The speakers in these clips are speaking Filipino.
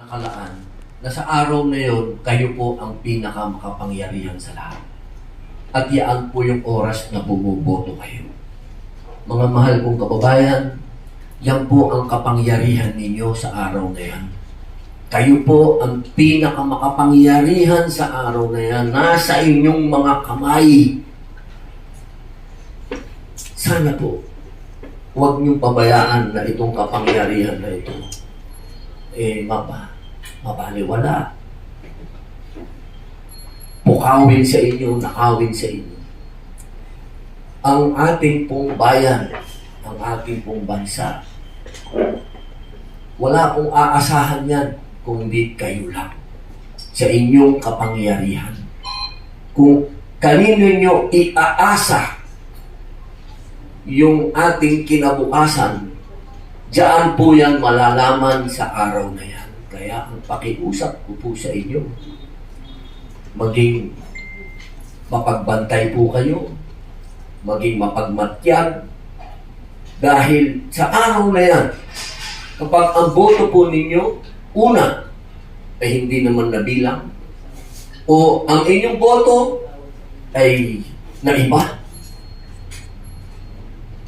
nakalaan na sa araw na yon, kayo po ang pinakamakapangyarihan sa lahat. At yan po yung oras na bumoboto kayo. Mga mahal kong kababayan, yan po ang kapangyarihan ninyo sa araw na yan. Kayo po ang pinakamakapangyarihan sa araw na yan. Nasa inyong mga kamay. Sana po, huwag niyong pabayaan na itong kapangyarihan na ito mabaliwala. Pukawin sa inyo, nakawin sa inyo. Ang ating pong bayan, ang ating pong bansa, wala pong aasahan yan kung hindi kayo lang sa inyong kapangyarihan. Kung kanino nyo iaasa yung ating kinabukasan, diyan po yan malalaman sa araw na yan. Kaya ang pakiusap ko po sa inyo, maging mapagbantay po kayo, maging mapagmatyag, dahil sa araw na yan, kapag ang boto po ninyo, una, ay hindi naman nabilang, o ang inyong boto ay naiba,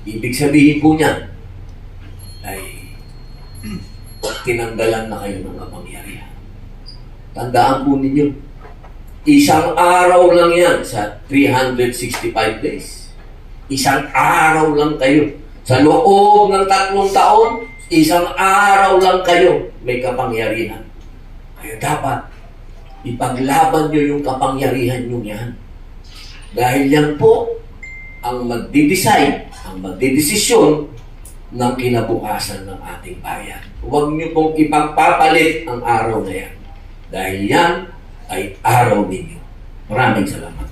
ibig sabihin po niyan, ay tinanggalan na kayo ng kapangyarihan. Tandaan po ninyo, isang araw lang yan sa 365 days. Isang araw lang kayo. Sa loob ng 3 taon, isang araw lang kayo may kapangyarihan. Kaya dapat ipaglaban nyo yung kapangyarihan nyo yan. Dahil yan po ang magdi-decide, ang magdidesisyon ng kinabukasan ng ating bayan. Huwag niyo pong ipagpapalit ang araw na yan. Dahil yan ay araw ninyo. Maraming salamat.